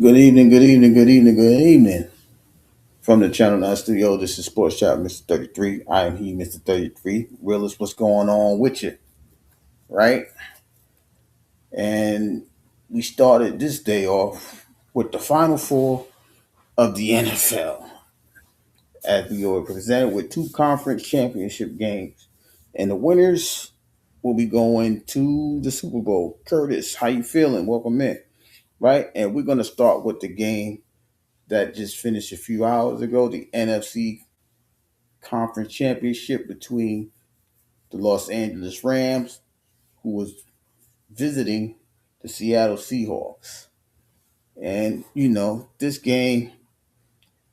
Good evening, good evening, good evening, good evening. From the Channel 9 studio, this is Sports Shop Mr. 33. I am he, Mr. 33. Realist, what's going on with you, right? And we started this day off with the Final Four of the NFL as we were presented with two conference championship games. And the winners will be going to the Super Bowl. Curtis, how you feeling? Welcome in, right? And we're going to start with the game that just finished a few hours ago, the NFC conference championship between the Los Angeles Rams, who was visiting the Seattle Seahawks. And, this game,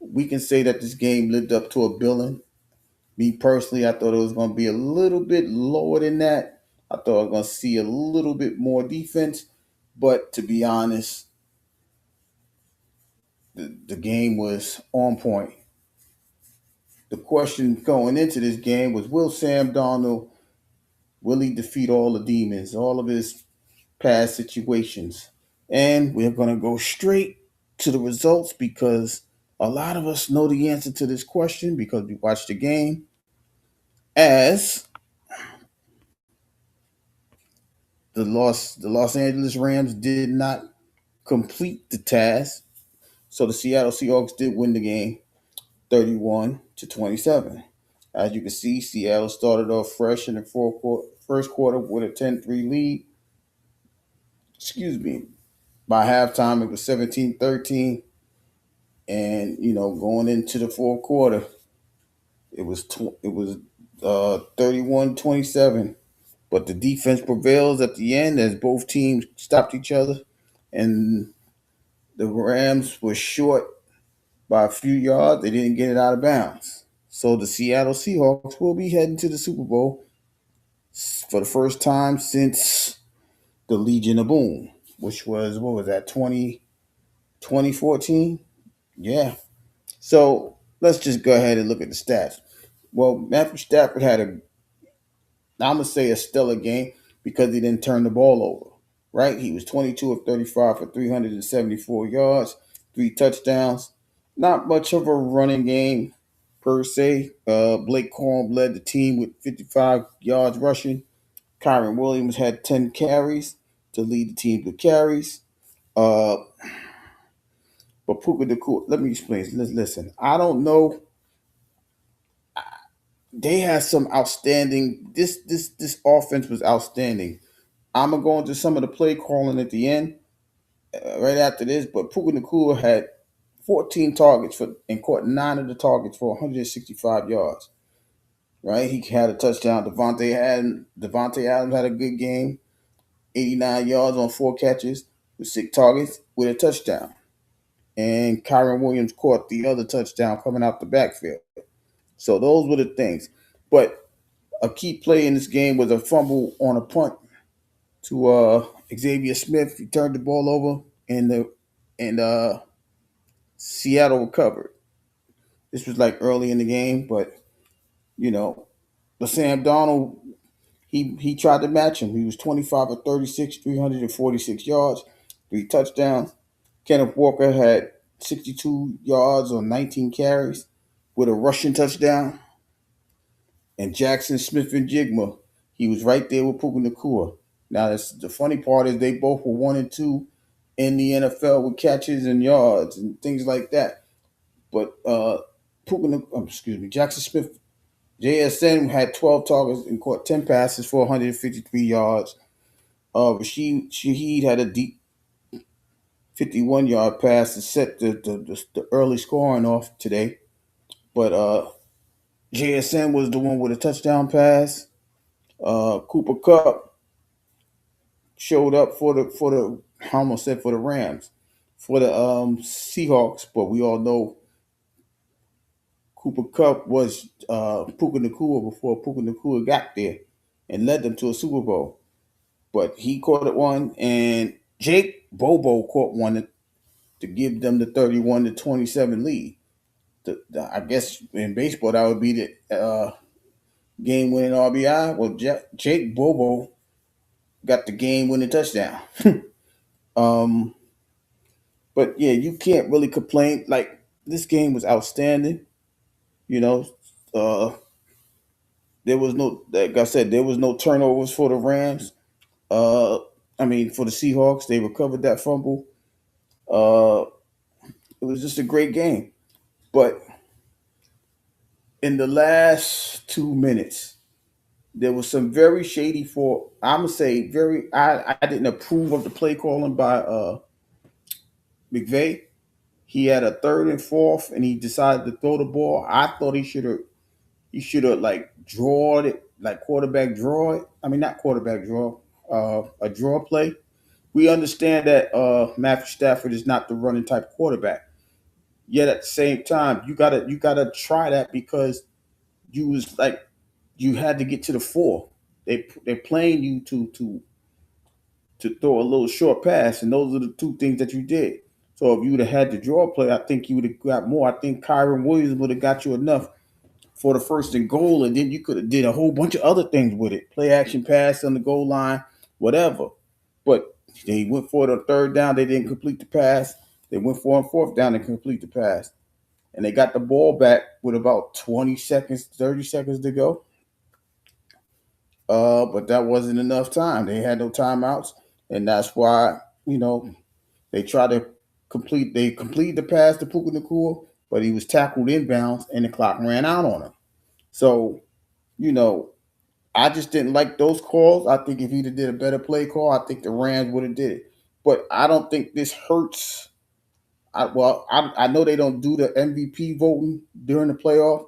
we can say that this game lived up to a billing. Me personally, I thought it was going to be a little bit lower than that. I thought I was going to see a little bit more defense. But to be honest, the game was on point. The question going into this game was, will Sam Darnold really defeat all the demons, all of his past situations? And we're going to go straight to the results because a lot of us know the answer to this question because we watched the game. As the Los Angeles Rams did not complete the task, so the Seattle Seahawks did win the game 31-27. As you can see, Seattle started off fresh in the first quarter with a 10-3 lead. Excuse me. By halftime, it was 17-13. And, going into the fourth quarter, it was 31-27. But the defense prevails at the end as both teams stopped each other. And the Rams were short by a few yards. They didn't get it out of bounds. So the Seattle Seahawks will be heading to the Super Bowl for the first time since the Legion of Boom, which was, what was that, 2014? Yeah. So let's just go ahead and look at the stats. Well, Matthew Stafford had I'm going to say a stellar game because he didn't turn the ball over, right? He was 22 of 35 for 374 yards, three touchdowns. Not much of a running game per se. Blake Corum led the team with 55 yards rushing. Kyron Williams had 10 carries to lead the team with carries. Uh, but Puka Nacua, let me explain. Listen, I don't know. They had some outstanding. This offense was outstanding. I'm gonna go into some of the play calling at the end, right after this. But Puka Nacua had 14 targets and caught nine of the targets for 165 yards. Right, he had a touchdown. Devontae Adams had a good game, 89 yards on four catches with six targets with a touchdown. And Kyron Williams caught the other touchdown coming out the backfield. So those were the things. But a key play in this game was a fumble on a punt to Xavier Smith. He turned the ball over, and Seattle recovered. This was like early in the game, but you know, the Sam Donald he tried to match him. He was 25 of 36, 346 yards, three touchdowns. Kenneth Walker had 62 yards on 19 carries with a rushing touchdown. And Jackson Smith and Jigma, he was right there with Puka Nacua. Now, the funny part is they both were 1 and 2 in the NFL with catches and yards and things like that. But Jackson Smith, JSN had 12 targets and caught 10 passes for 153 yards. Rashid Shaheed had a deep 51-yard pass to set the early scoring off today. But JSN was the one with a touchdown pass. Cooper Cup showed up for the I almost said for the Rams, for the Seahawks, but we all know Cooper Cup was Puka Nacua before Puka Nacua got there and led them to a Super Bowl. But he caught it one, and Jake Bobo caught one to give them the 31-27 lead. I guess in baseball that would be the game-winning RBI. Well, Jake Bobo got the game-winning touchdown. um, But yeah, you can't really complain. Like this game was outstanding. You know, uh, there was no, like I said, there was no turnovers for the Rams. Uh, I mean, for the Seahawks, they recovered that fumble. Uh, it was just a great game. But in the last 2 minutes, there was some very shady for. I'm gonna say very. I didn't approve of the play calling by McVay. He had a third and fourth, and he decided to throw the ball. I thought he should have like drawed it, like quarterback draw it. I mean, not quarterback draw, a draw play. We understand that Matthew Stafford is not the running type quarterback. Yet at the same time, you gotta try that because you was like you had to get to the four. They're playing you to throw a little short pass, and those are the two things that you did. So if you would have had the draw play, I think you would have got more. I think Kyron Williams would have got you enough for the first and goal, and then you could have did a whole bunch of other things with it. Play action pass on the goal line, whatever. But they went for it on third down, they didn't complete the pass. They went for it on fourth down and complete the pass. And they got the ball back with about 20 seconds, 30 seconds to go. But that wasn't enough time. They had no timeouts, and that's why they tried to complete the pass to Puka Nakua, but he was tackled inbounds, and the clock ran out on him. So you know, I just didn't like those calls. I think if he'd have did a better play call, I think the Rams would have did it. But I don't think this hurts. I know they don't do the MVP voting during the playoff,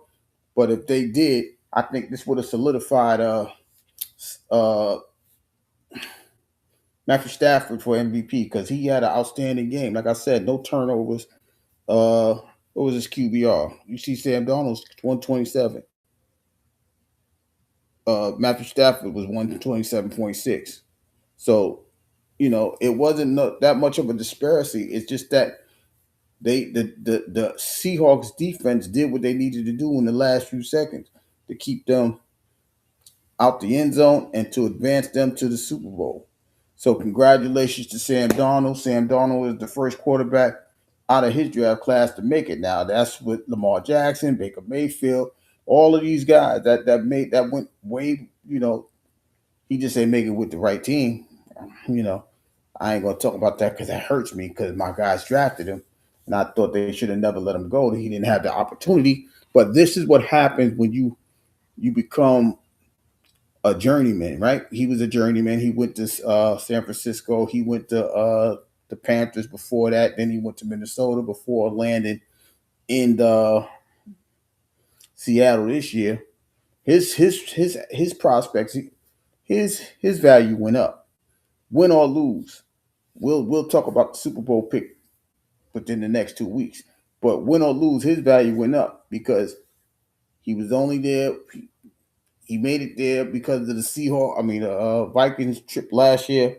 but if they did, I think this would have solidified uh, Matthew Stafford for MVP because he had an outstanding game. Like I said, no turnovers. Uh, what was his QBR? You see, Sam Donald's 127. Matthew Stafford was 127.6. So it wasn't that much of a disparity. It's just that the Seahawks defense did what they needed to do in the last few seconds to keep them out the end zone and to advance them to the Super Bowl. So congratulations to Sam Darnold. Sam Darnold is the first quarterback out of his draft class to make it. Now that's with Lamar Jackson, Baker Mayfield, all of these guys that went way. He just ain't make it with the right team. You know, I ain't gonna talk about that because that hurts me because my guys drafted him, and I thought they should have never let him go. He didn't have the opportunity. But this is what happens when you become a journeyman, right? He was a journeyman. He went to San Francisco. He went to the Panthers before that. Then he went to Minnesota before landing in the Seattle this year. His prospects, his value went up, win or lose. We'll talk about the Super Bowl pick within the next 2 weeks. But win or lose, his value went up because he was only there. He made it there because of the Seahawks. I mean, Vikings trip last year.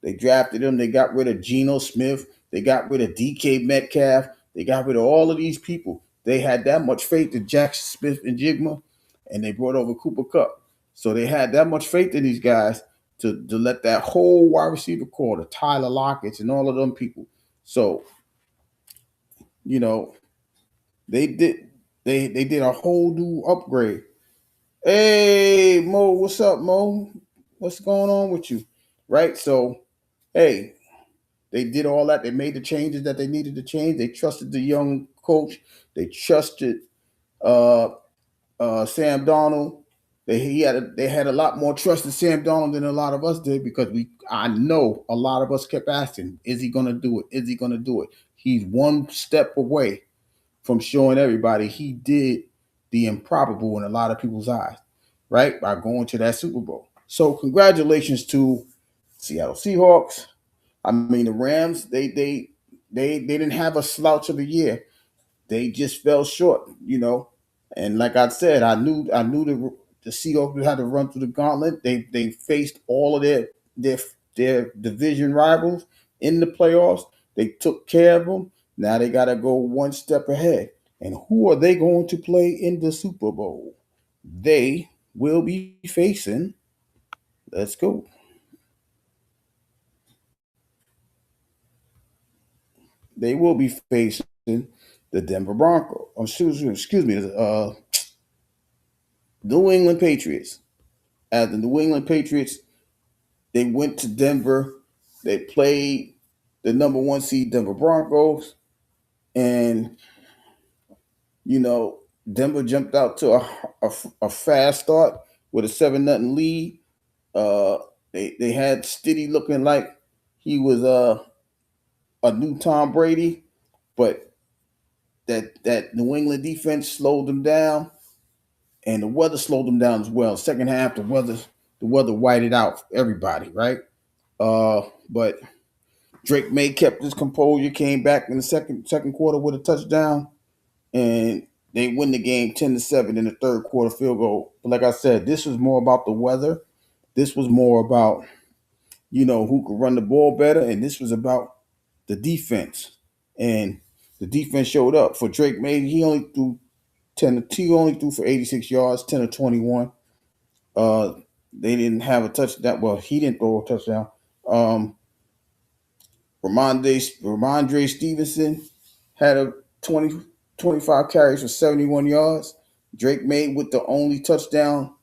They drafted him. They got rid of Geno Smith. They got rid of DK Metcalf. They got rid of all of these people. They had that much faith in Jackson Smith and Jigma, and they brought over Cooper Cup. So they had that much faith in these guys to let that whole wide receiver core, the Tyler Lockett's and all of them people. So, you know, they did they did a whole new upgrade. Hey Mo, what's up, Mo? What's going on with you? Right? So, hey, they did all that. They made the changes that they needed to change. They trusted the young coach. They trusted uh, Sam Donald. They had a lot more trust in Sam Donald than a lot of us did because I know a lot of us kept asking, is he gonna do it? Is he gonna do it? He's one step away from showing everybody he did the improbable in a lot of people's eyes, right? By going to that Super Bowl. So congratulations to Seattle Seahawks. I mean, the Rams, they didn't have a slouch of a year. They just fell short. And like I said, I knew the Seahawks had to run through the gauntlet. They faced all of their their division rivals in the playoffs. They took care of them. Now they got to go one step ahead. And who are they going to play in the Super Bowl? They will be facing. Let's go. they will be facing the Denver Broncos. Oh, excuse me, the New England Patriots. As the New England Patriots, they went to Denver. They played the number one seed Denver Broncos, and you know Denver jumped out to a fast start with a 7-0 lead. Uh, they had Stiddy looking like he was a new Tom Brady, but that New England defense slowed them down, and the weather slowed them down as well. Second half, the weather whited out everybody, right? But Drake May kept his composure, came back in the second quarter with a touchdown, and they win the game 10-7 in the third quarter field goal. But like I said, this was more about the weather. This was more about who could run the ball better, and this was about the defense. And the defense showed up for Drake May. He only threw for 86 yards, 10 of 21. Uh, they didn't have a touchdown. Well, he didn't throw a touchdown. Um, Ramondre Stevenson had a 25 carries for 71 yards. Drake May with the only touchdown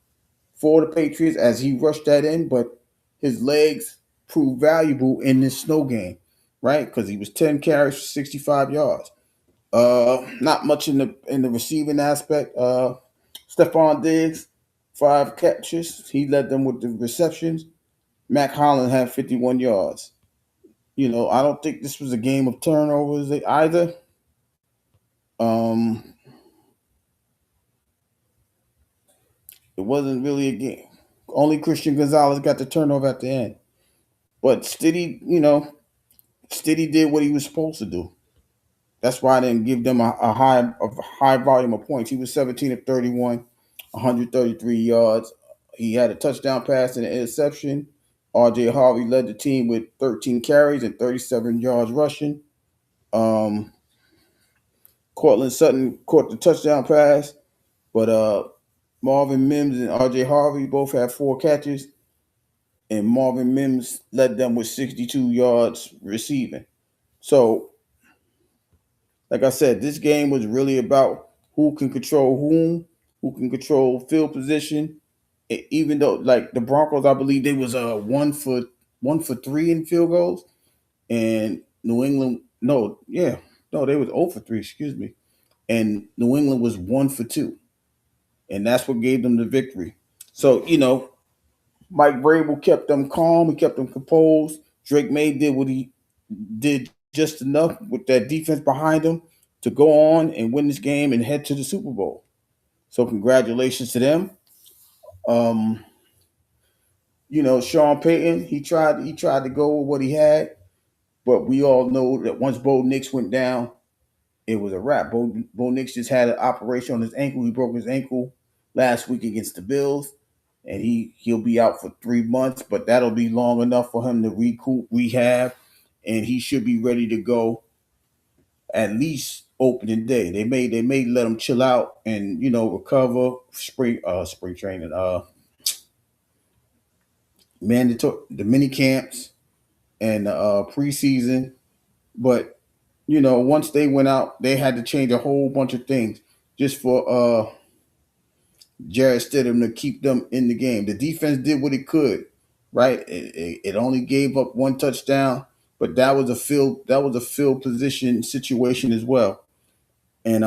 for the Patriots as he rushed that in, but his legs proved valuable in this snow game, right? Because he was 10 carries for 65 yards. Not much in the receiving aspect. Stephon Diggs, 5 catches. He led them with the receptions. Mac Holland had 51 yards. I don't think this was a game of turnovers either. Um, it wasn't really a game. Only Christian Gonzalez got the turnover at the end. But Stiddy did what he was supposed to do. That's why I didn't give them a high volume of points. He was 17 of 31, 133 yards. He had a touchdown pass and an interception. RJ Harvey led the team with 13 carries and 37 yards rushing. Um, Cortland Sutton caught the touchdown pass, but Marvin Mims and RJ Harvey both had 4 catches, and Marvin Mims led them with 62 yards receiving. So like I said, this game was really about who can control who can control field position. Even though, like the Broncos, I believe they was 1 for 3 in field goals, and New England, no, yeah, no, they was 0 for 3. Excuse me, and New England was 1 for 2, and that's what gave them the victory. So Mike Vrabel kept them calm, he kept them composed. Drake May did what he did just enough with that defense behind him to go on and win this game and head to the Super Bowl. So congratulations to them. Um, Sean Payton, he tried to go with what he had, but we all know that once Bo Nix went down, it was a wrap. Bo Nix just had an operation on his ankle. He broke his ankle last week against the Bills, and he'll be out for 3 months, but that'll be long enough for him to recoup, rehab, and he should be ready to go at least opening day. They may let him chill out and recover spring training, mandatory the mini camps and preseason. But once they went out, they had to change a whole bunch of things just for Jarrett Stidham to keep them in the game. The defense did what it could, right? It only gave up 1 touchdown, but that was a field position situation as well. And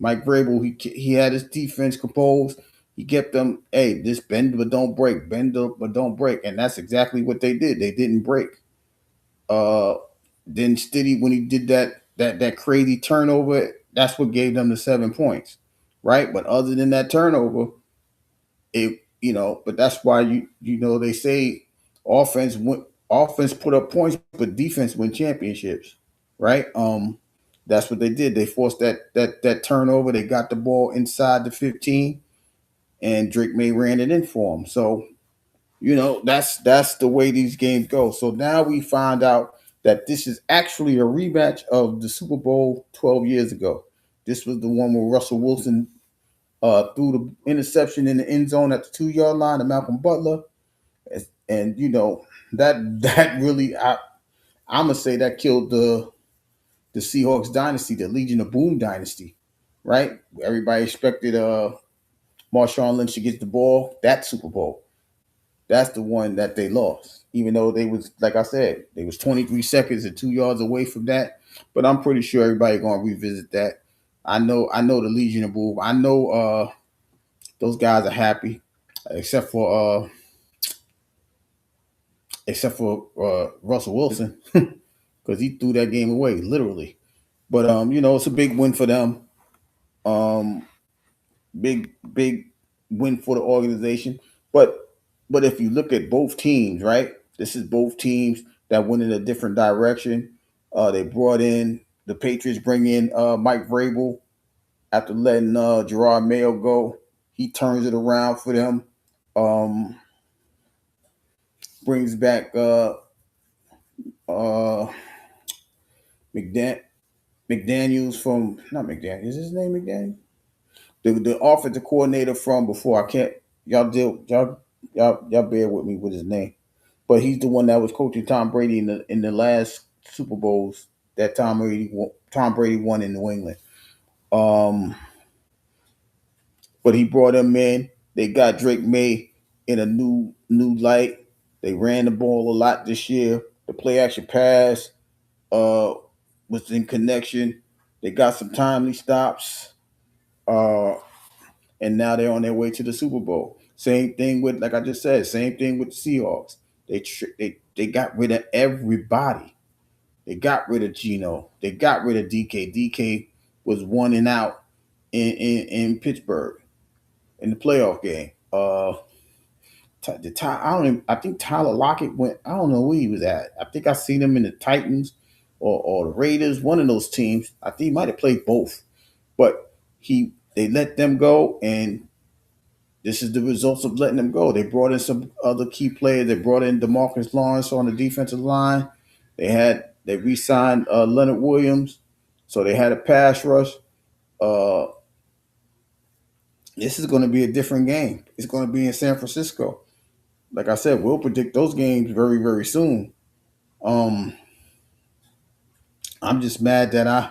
Mike Vrabel, he had his defense composed. He kept them, hey, just bend but don't break, but don't break, and that's exactly what they did. They didn't break. Uh, then Stiddy, when he did that crazy turnover, that's what gave them the 7 points, right? But other than that turnover, but that's why they say offense put up points, but defense win championships, right? That's what they did. They forced that turnover. They got the ball inside the 15, and Drake May ran it in for them. So that's the way these games go. So now we find out that this is actually a rematch of the Super Bowl 12 years ago. This was the one where Russell Wilson threw the interception in the end zone at the 2 yard line to Malcolm Butler, and that really I'm gonna say that killed the Seahawks dynasty, the Legion of Boom dynasty, right? Everybody expected Marshawn Lynch to get the ball. That Super Bowl, that's the one that they lost. Even though they was, like I said, they was 23 seconds and 2 yards away from that. But I'm pretty sure everybody gonna revisit that. I know the Legion of Boom. I know those guys are happy, except for Russell Wilson, because he threw that game away literally. But it's a big win for them. Um, big win for the organization. But if you look at both teams, right? This is both teams that went in a different direction. They brought in the Patriots, bring in Mike Vrabel after letting Gerard Mayo go. He turns it around for them. Um, brings back uh, McDan- McDaniels from not McDaniels. Is his name McDaniel? The offensive coordinator from before. I can't y'all bear with me with his name, but he's the one that was coaching Tom Brady in the last Super Bowls that Tom Brady won in New England. Um, but he brought him in. They got Drake May in a new light. They ran the ball a lot this year. The play action pass was in connection. They got some timely stops. Uh, and now they're on their way to the Super Bowl. Same thing with, like I just said, same thing with the Seahawks. They got rid of everybody. They got rid of Geno. They got rid of DK. DK was one and out in Pittsburgh in the playoff game. I don't. I think Tyler Lockett went. I don't know where he was at. I think I seen him in the Titans or the Raiders. One of those teams. I think he might have played both, but they let them go, and this is the results of letting them go. They brought in some other key players. They brought in DeMarcus Lawrence on the defensive line. They re-signed Leonard Williams, so they had a pass rush. Uh, this is going to be a different game. It's going to be in San Francisco. Like I said, we'll predict those games very, very soon. Um, I'm just mad that I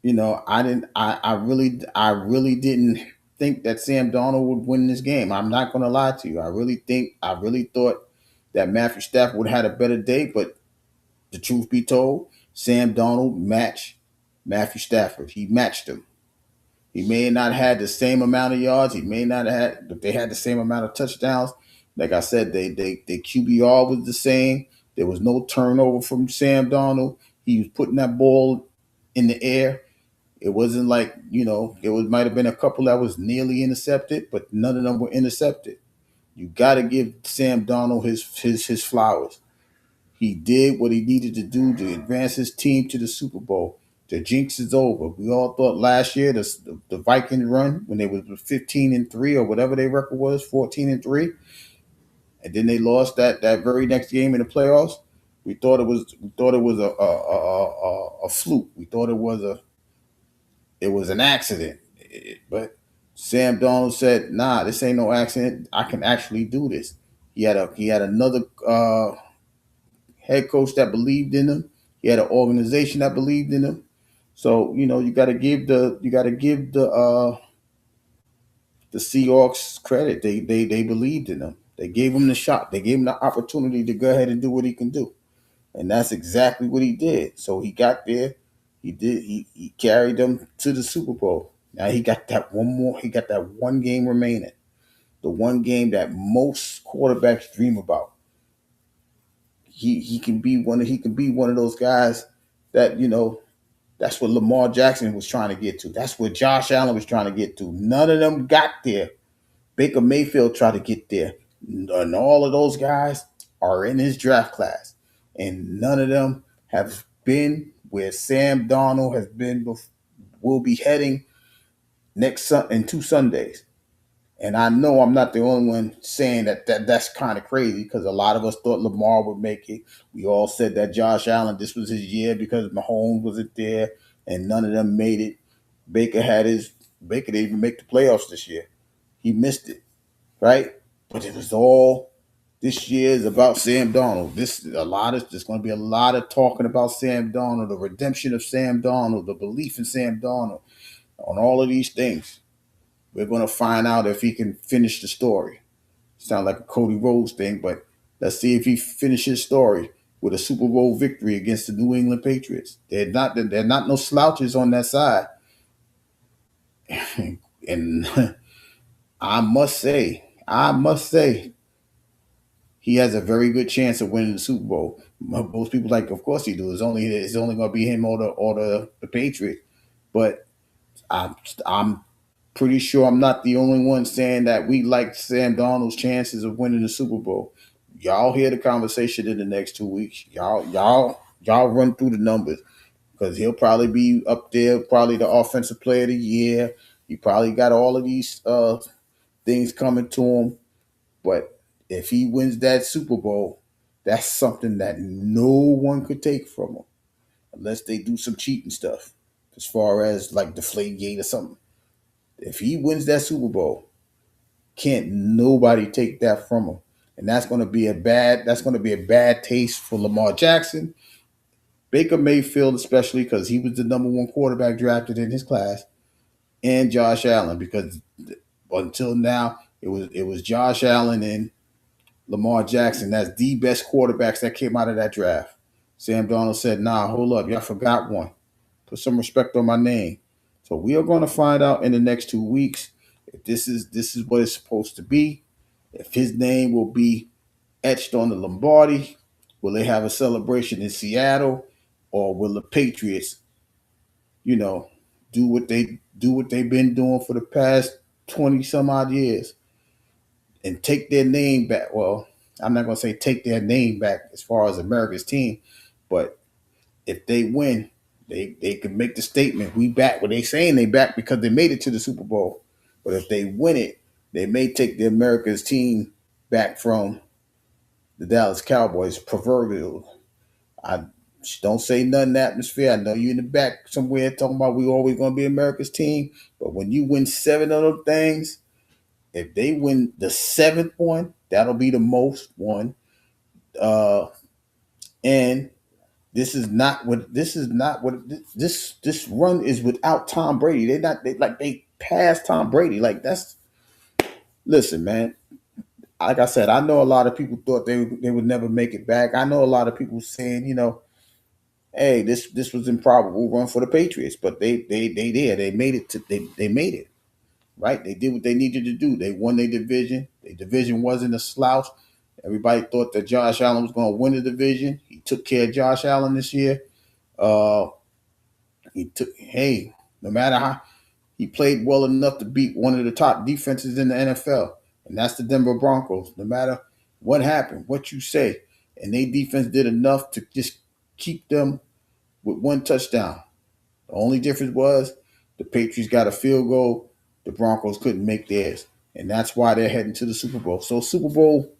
didn't, I really didn't think that Sam Darnold would win this game. I'm not going to lie to you. I really thought that Matthew Stafford would have had a better day, but the truth be told, Sam Darnold matched Matthew Stafford. He matched him. He may not have had the same amount of yards. He may not have had, but they had the same amount of touchdowns. Like I said, they QBR was the same. There was no turnover from Sam Darnold. He was putting that ball in the air. It wasn't like, might have been a couple that was nearly intercepted, but none of them were intercepted. You got to give Sam Darnold his flowers. He did what he needed to do to advance his team to the Super Bowl. The jinx is over. We all thought last year the Vikings run when they was 15-3 or whatever their record was, 14-3, and then they lost that very next game in the playoffs. We thought it was a fluke. We thought it was an accident. But Sam Darnold said, "Nah, this ain't no accident. I can actually do this." He had another head coach that believed in him. He had an organization that believed in him. So you got to give the Seahawks credit. They believed in him. They gave him the shot. They gave him the opportunity to go ahead and do what he can do, and that's exactly what he did. So he got there. He did. He carried them to the Super Bowl. Now he got that one more. He got that one game remaining. The one game that most quarterbacks dream about. He can be one of those guys that that's what Lamar Jackson was trying to get to. That's what Josh Allen was trying to get to. None of them got there. Baker Mayfield tried to get there. And all of those guys are in his draft class. And none of them have been where Sam Darnold has been, will be heading in 2 Sundays. And I know I'm not the only one saying that's kind of crazy because a lot of us thought Lamar would make it. We all said that Josh Allen, this was his year because Mahomes wasn't there and none of them made it. Baker didn't even make the playoffs this year. He missed it, right? But it was all This year is about Sam Darnold. There's going to be a lot of talking about Sam Darnold, the redemption of Sam Darnold, the belief in Sam Darnold, on all of these things. We're going to find out if he can finish the story. Sound like a Cody Rhodes thing, but let's see if he finishes his story with a Super Bowl victory against the New England Patriots. They're not no slouches on that side. And I must say, he has a very good chance of winning the Super Bowl. Most people like, of course he do. It's only going to be him or the Patriots. But I'm pretty sure I'm not the only one saying that we like Sam Darnold's chances of winning the Super Bowl. Y'all hear the conversation in the next 2 weeks. Y'all run through the numbers because he'll probably be up there, probably the offensive player of the year. He probably got all of these things coming to him. But if he wins that Super Bowl, that's something that no one could take from him unless they do some cheating stuff, as far as like Deflategate or something. If he wins that Super Bowl, can't nobody take that from him, and that's going to be a bad taste for Lamar Jackson, Baker Mayfield, especially because he was the number one quarterback drafted in his class, and Josh Allen because until now it was Josh Allen and Lamar Jackson. That's the best quarterbacks that came out of that draft. Sam Darnold said, "Nah, hold up, y'all forgot one. Put some respect on my name." So we are going to find out in the next 2 weeks if this is what it's supposed to be. If his name will be etched on the Lombardi, will they have a celebration in Seattle, or will the Patriots, you know, do what they've been doing for the past 20 some odd years and take their name back? Well, I'm not going to say take their name back as far as America's team, but if they win, they can make the statement, we back. What they saying they back because they made it to the Super Bowl. But if they win it, they may take the America's team back from the Dallas Cowboys, proverbial. I don't say nothing in the atmosphere. I know you in the back somewhere talking about we always going to be America's team. But when you win seven of those things, if they win the seventh one, that'll be the most one. Uh, and this is not what this run is without Tom Brady. They passed Tom Brady. Like that's listen, man. Like I said, I know a lot of people thought they would never make it back. I know a lot of people saying, hey, this was improbable run for the Patriots, but they did. They made it to they made it. Right? They did what they needed to do. They won their division. Their division wasn't a slouch. Everybody thought that Josh Allen was going to win the division. He took care of Josh Allen this year. Uh, no matter how he played well enough to beat one of the top defenses in the NFL, and that's the Denver Broncos. No matter what happened, what you say, and their defense did enough to just keep them with one touchdown. The only difference was the Patriots got a field goal, the Broncos couldn't make theirs, and that's why they're heading to the Super Bowl. So Super Bowl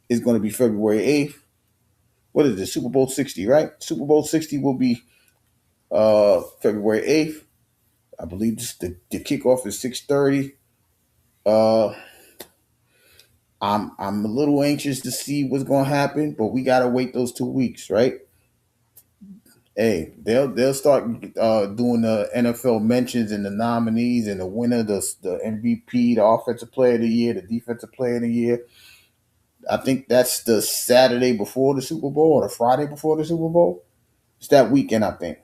is going to be February 8th. What is it? Super Bowl 60, right? Super Bowl 60 will be February 8th. I believe the kickoff is 6:30. Uh, I'm a little anxious to see what's going to happen, but we got to wait those 2 weeks, right? Hey, they'll start doing the NFL mentions and the nominees and the winner, the MVP, the offensive player of the year, the defensive player of the year. I think that's the Saturday before the Super Bowl or the Friday before the Super Bowl. It's that weekend, I think.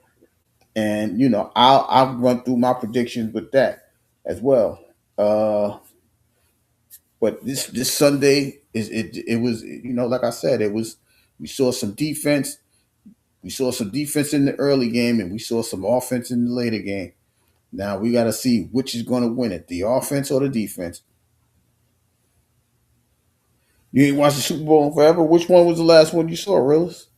And I'll run through my predictions with that as well. Uh, but this Sunday it was, like I said, it was, we saw some defense. We saw some defense in the early game, and we saw some offense in the later game. Now we got to see which is going to win it, the offense or the defense. You ain't watched the Super Bowl in forever. Which one was the last one you saw, Realist?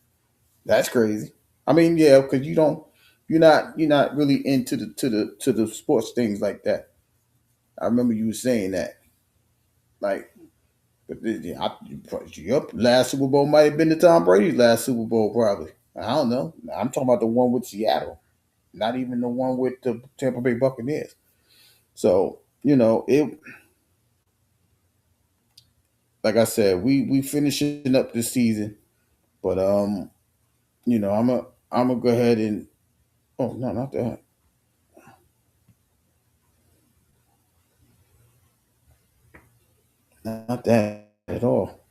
That's crazy. I mean, yeah, because you're not really into the sports things like that. I remember you saying that. Like, but your last Super Bowl might have been the Tom Brady's last Super Bowl, probably. I don't know. I'm talking about the one with Seattle, not even the one with the Tampa Bay Buccaneers. So it like I said, we finishing up this season, but I'm gonna go ahead and oh no, not that, not that at all.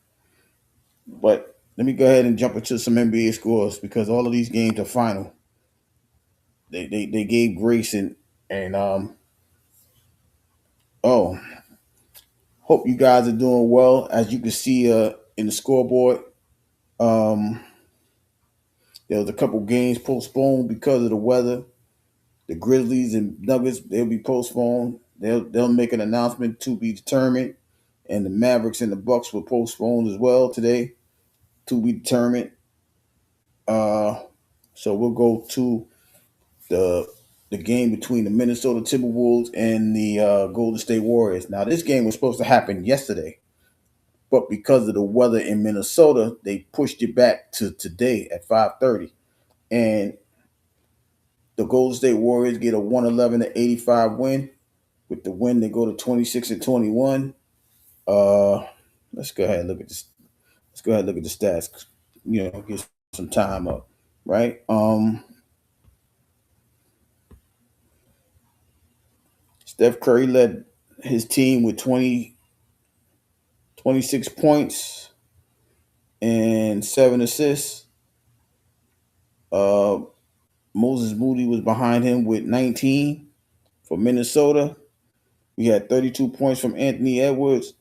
But let me go ahead and jump into some NBA scores because all of these games are final. They gave grace and oh, hope you guys are doing well. As you can see in the scoreboard, um, there was a couple games postponed because of the weather. The Grizzlies and Nuggets, they'll be postponed. They'll make an announcement to be determined. And the Mavericks and the Bucks were postponed as well today to be determined. Uh, so we'll go to the the game between the Minnesota Timberwolves and the Golden State Warriors. Now this game was supposed to happen yesterday, but because of the weather in Minnesota, they pushed it back to today at 5:30. And the Golden State Warriors get a 111-85 win. With the win, they go to 26-21. Uh, let's go ahead and look at this. Let's go ahead and look at the stats. Get some time up, right? Steph Curry led his team with 26 points and 7 assists. Uh, Moses Moody was behind him with 19 for Minnesota. We had 32 points from Anthony Edwards,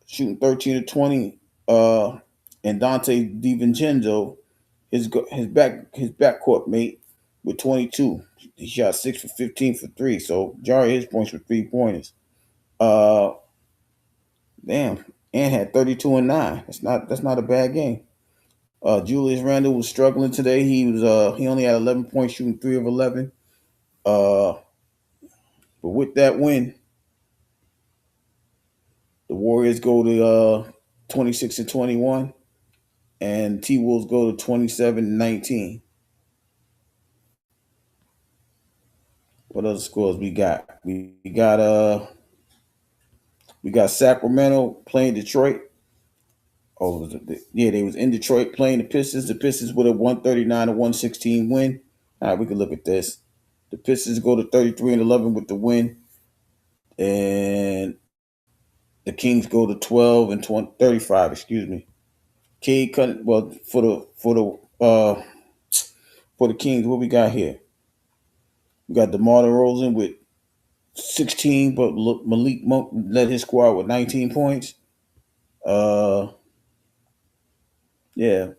shooting 13 to 20. And Dante DiVincenzo, his backcourt mate, with 22. He shot 6 for 15 for three. So majority of his points were 3 pointers. Uh, damn, and had 32 and 9. That's not a bad game. Julius Randle was struggling today. He only had 11 points, shooting 3 of 11. Uh, but with that win, the Warriors go to 26-21, and T Wolves go to 27-19. What other scores we got? We got Sacramento playing Detroit. Oh, yeah, they was in Detroit playing the Pistons. The Pistons with a 139-116 win. All right, we can look at this. The Pistons go to 33-11 with the win, and the Kings go to 12 and 35. Excuse me. Cade Cunningham. Well, for the Kings, what we got here? We got DeMar DeRozan with 16, but Malik Monk led his squad with 19 points. Uh, yeah,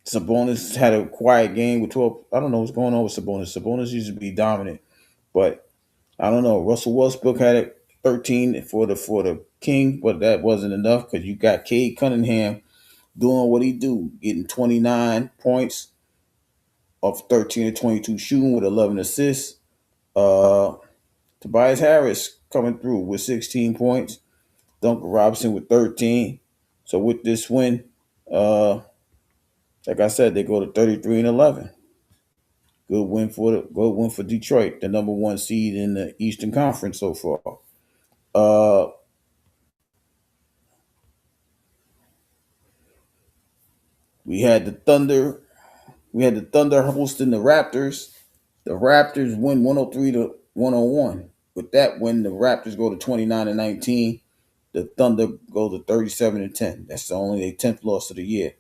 Sabonis had a quiet game with 12. I don't know what's going on with Sabonis. Sabonis used to be dominant, but I don't know. Russell Westbrook had a 13 for the King, but that wasn't enough because you got Cade Cunningham doing what he do, getting 29 points of 13 to 22 shooting with 11 assists. Uh, Tobias Harris coming through with 16 points. Duncan Robinson with 13. So with this win, uh, like I said, they go to 33-11. Good win for Detroit, the number one seed in the Eastern Conference so far. Uh, we had the Thunder. We had the Thunder hosting the Raptors. The Raptors win 103-101. With that win, the Raptors go to 29-19. The Thunder go to 37-10. That's only their 10th loss of the year.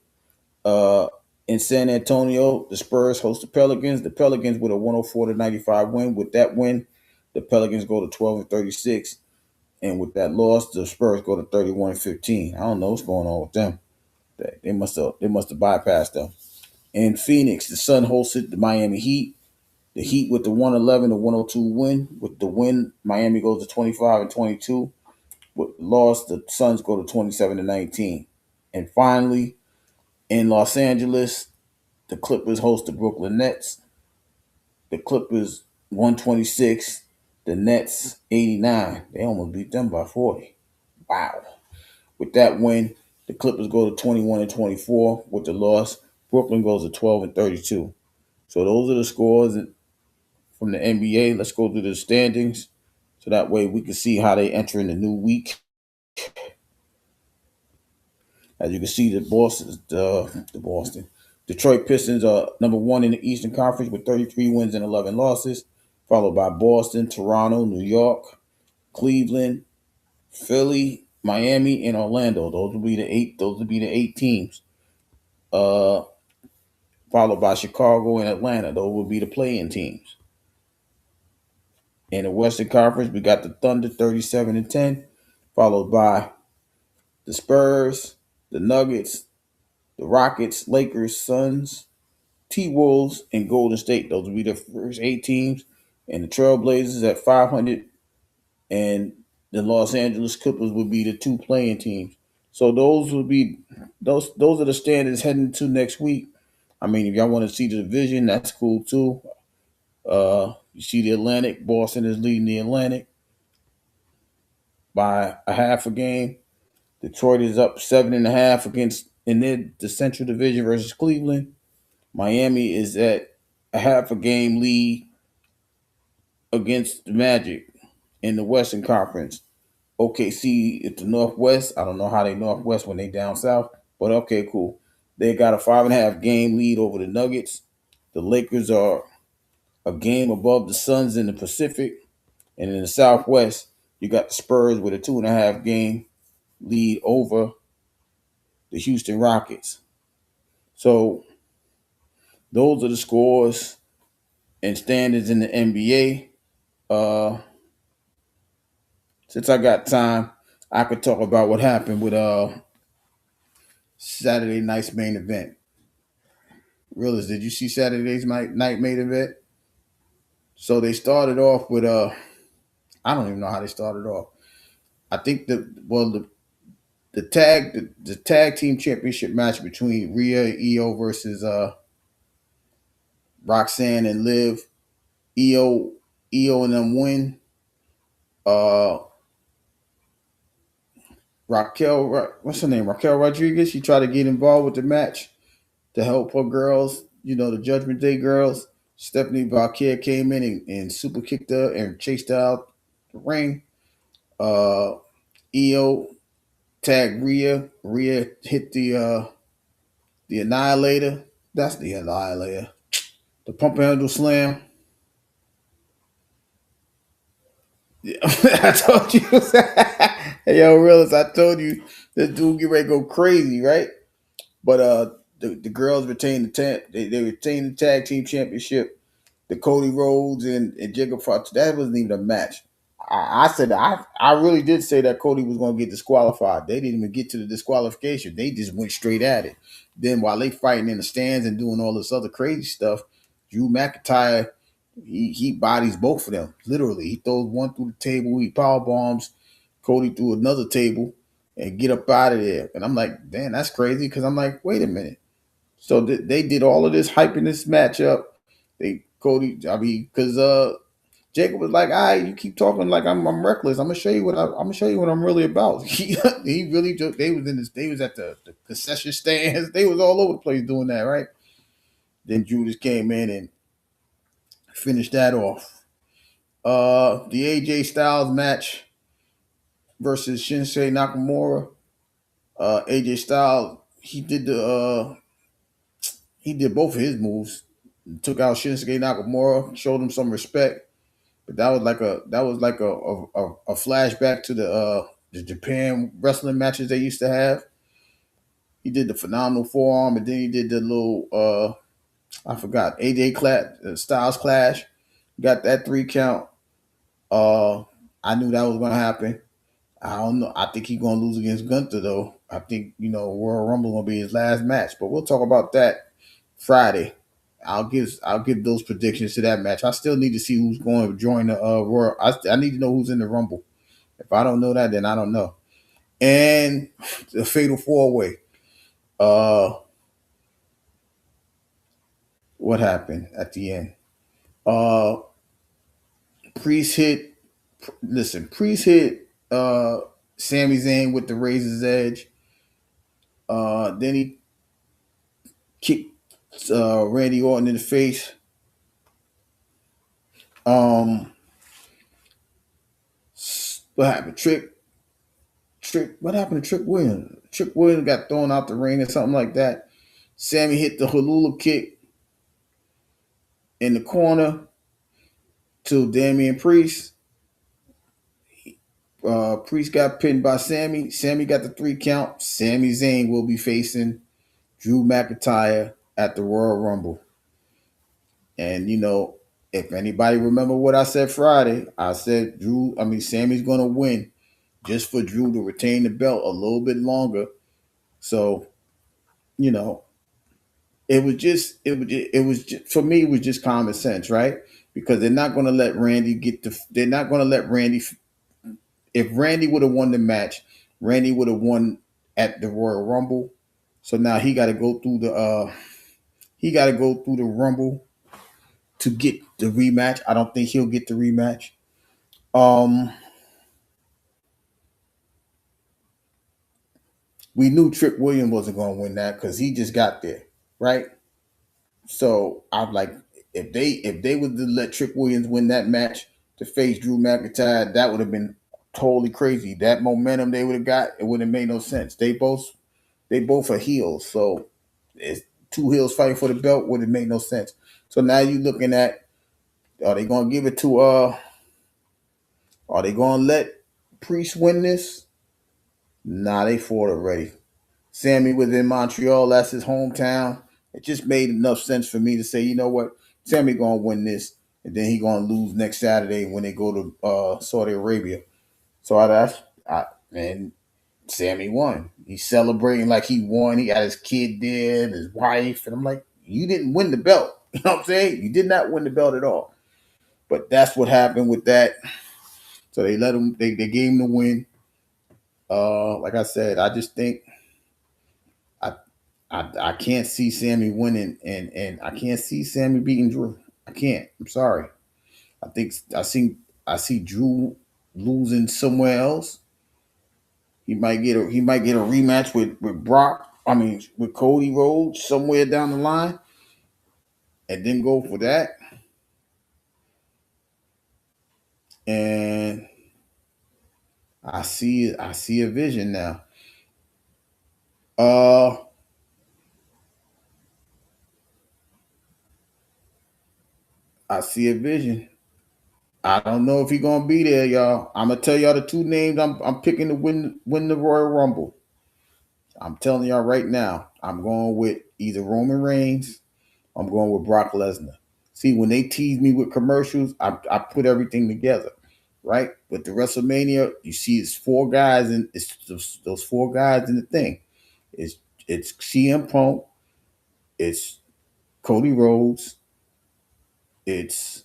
Uh, in San Antonio, the Spurs host the Pelicans. The Pelicans with a 104-95 win. With that win, the Pelicans go to 12-36. And with that loss, the Spurs go to 31-15. I don't know what's going on with them. They must have bypassed them. In Phoenix, the Sun hosted the Miami Heat. The Heat with the 111-102 win. With the win, Miami goes to 25-22. With the loss, the Suns go to 27-19. And finally, in Los Angeles, the Clippers host the Brooklyn Nets. The Clippers 126, the Nets 89. They almost beat them by 40. Wow. With that win, the Clippers go to 21-24. With the loss, Brooklyn goes to 12-32. So those are the scores from the NBA. Let's go through the standings so that way we can see how they enter in the new week. As you can see, the Detroit Pistons are number one in the Eastern Conference with 33 wins and 11 losses, followed by Boston, Toronto, New York, Cleveland, Philly, Miami, and Orlando. Those will be the eight. Those will be the eight teams. Uh, Followed by Chicago and Atlanta. Those will be the play-in teams. In the Western Conference, we got the Thunder 37-10, followed by the Spurs, the Nuggets, the Rockets, Lakers, Suns, T Wolves, and Golden State. Those will be the first eight teams. And the Trailblazers at 500, and the Los Angeles Clippers would be the two playing teams. So those are the standards heading to next week. I mean, if y'all want to see the division, that's cool too. You see the Atlantic. Boston is leading the Atlantic by a half a game. Detroit is up 7.5 against in the Central Division versus Cleveland. Miami is at a half a game lead against the Magic in the Western Conference. OKC at the Northwest. I don't know how they Northwest when they down south, but okay, cool. They got a 5.5 game lead over the Nuggets. The Lakers are a game above the Suns in the Pacific, and in the Southwest, you got the Spurs with a 2.5 game lead over the Houston Rockets. So those are the scores and standards in the NBA. Since I got time, I could talk about what happened with Saturday night's main event. Realist, did you see Saturday's night main event? So they started off with I don't even know how they started off. I think the tag team championship match between Rhea and Io versus Roxanne and Liv. Io and them win. Uh, what's her name? Raquel Rodriguez. She tried to get involved with the match to help her girls, the Judgment Day girls. Stephanie Valkyrie came in and super kicked her and chased her out the ring. Io tagged Rhea. Rhea hit the Annihilator. That's the Annihilator. The pump handle slam. Yeah. I told you. Hey, yo, realist, I told you this dude get ready to go crazy, right? But the girls retained they retained the tag team championship. The Cody Rhodes and Jacob Fatu, that wasn't even a match. I said I really did say that Cody was going to get disqualified. They didn't even get to the disqualification. They just went straight at it. Then while they fighting in the stands and doing all this other crazy stuff, Drew McIntyre he bodies both of them. Literally, he throws one through the table. He power bombs Cody through another table and get up out of there. And I'm like, damn, that's crazy. Because I'm like, wait a minute. So they did all of this hyping this matchup. Because Jacob was like, "All right, you keep talking like I'm reckless. I'm gonna show you what I'm really about." He really just they was at the concession stands. They was all over the place doing that, right? Then Judas came in and finished that off. The AJ Styles match versus Shinsuke Nakamura. AJ Styles he did both of his moves. Took out Shinsuke Nakamura, showed him some respect. But that was like a flashback to the Japan wrestling matches they used to have. He did the phenomenal forearm, and then he did the little I forgot Styles Clash. Got that 3 count. Uh, I knew that was gonna happen. I don't know. I think he's gonna lose against Gunther though. I think Royal Rumble gonna be his last match. But we'll talk about that Friday. I'll give those predictions to that match. I still need to see who's going to join the Royal. I need to know who's in the Rumble. If I don't know that, then I don't know. And the Fatal 4-Way. Uh, what happened at the end? Uh, Priest hit. Listen, Priest hit Sami Zayn with the Razor's Edge. Then he kicked Randy Orton in the face. What happened? Trick What happened to Trick Williams? Trick Williams got thrown out the ring or something like that. Sammy hit the Halula kick in the corner to Damian Priest. Priest got pinned by Sammy. Sammy got the 3 count. Sami Zayn will be facing Drew McIntyre at the Royal Rumble. And if anybody remember what I said Friday, I said Sammy's gonna win just for Drew to retain the belt a little bit longer. So, you know, for me, it was just common sense, right? Because they're not gonna let Randy they're not gonna let Randy. If Randy would have won the match, Randy would have won at the Royal Rumble. So now he got to go through the Rumble to get the rematch. I don't think he'll get the rematch. Um, we knew Trick Williams wasn't going to win that because he just got there, right? So I'm like, if they would let Trick Williams win that match to face Drew McIntyre, that would have been totally crazy. That momentum they would have got, it would have made no sense. They both are heels, so it's 2 heels fighting for the belt would have made no sense. So now you're looking at, are they gonna give it to are they gonna let Priest win this? Nah, they fought already. Sammy was in Montreal, that's his hometown. It just made enough sense for me to say, you know what, Sammy gonna win this, and then he gonna lose next Saturday when they go to Saudi Arabia. So and Sammy won. He's celebrating like he won. He got his kid there and his wife. And I'm like, you didn't win the belt. You know what I'm saying? You did not win the belt at all. But that's what happened with that. So they let him, they gave him the win. Like I said, I just think I I can't see Sammy winning and I can't see Sammy beating Drew. I can't. I'm sorry. I think I see Drew losing somewhere else. He might get a rematch with Brock. I mean with Cody Rhodes somewhere down the line, and then go for that. And I see a vision now. Uh, I see a vision. I don't know if he's gonna be there, y'all. I'm gonna tell y'all the 2 names I'm picking to win the Royal Rumble. I'm telling y'all right now. I'm going with either Roman Reigns. I'm going with Brock Lesnar. See, when they tease me with commercials, I put everything together, right? With the WrestleMania, you see it's 4 guys and it's those 4 guys in the thing. It's it's CM Punk, it's Cody Rhodes, it's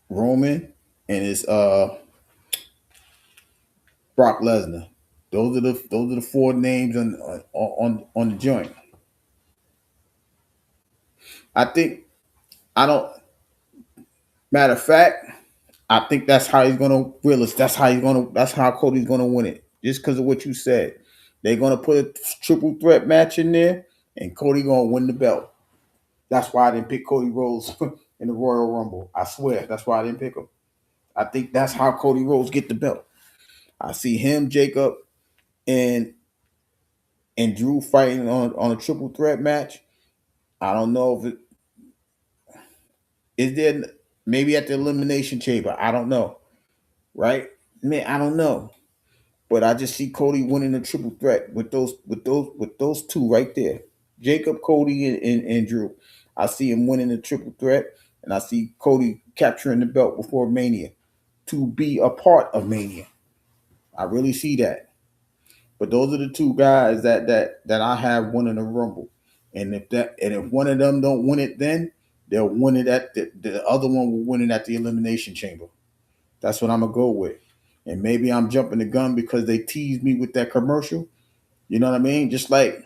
Roman, and it's Brock Lesnar. Those are the 4 names on the joint. I think I don't. Matter of fact, I think that's how he's gonna realize. That's how he's gonna. That's how Cody's gonna win it. Just because of what you said, they're gonna put a triple threat match in there, and Cody gonna win the belt. That's why I didn't pick Cody Rhodes in the Royal Rumble. I swear, that's why I didn't pick him. I think that's how Cody Rhodes get the belt. I see him, Jacob, and Drew fighting on a triple threat match. I don't know if it is there maybe at the elimination chamber. I don't know. Right? Man, I don't know. But I just see Cody winning the triple threat with those 2 right there. Jacob, Cody, and Drew. I see him winning the triple threat, and I see Cody capturing the belt before Mania to be a part of Mania. I really see that. But those are the 2 guys that I have winning the Rumble. And if one of them don't win it, then they'll win it at the other one will win it at the Elimination Chamber. That's what I'm gonna go with. And maybe I'm jumping the gun because they teased me with that commercial. You know what I mean? Just like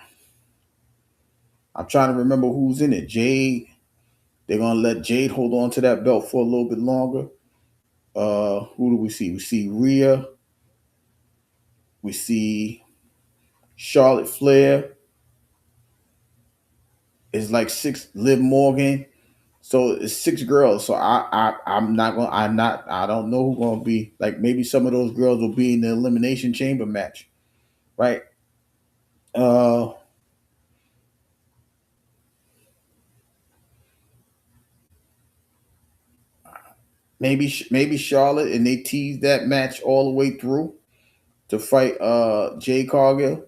I'm trying to remember who's in it. Jade. They're gonna let Jade hold on to that belt for a little bit longer. Who do we see? We see Rhea. We see Charlotte Flair. It's like 6 Liv Morgan. So it's six girls. So I'm not going. I'm not. I don't know who's going to be. Like maybe some of those girls will be in the elimination chamber match, right? Uh, maybe Charlotte, and they teased that match all the way through to fight Jay Cargill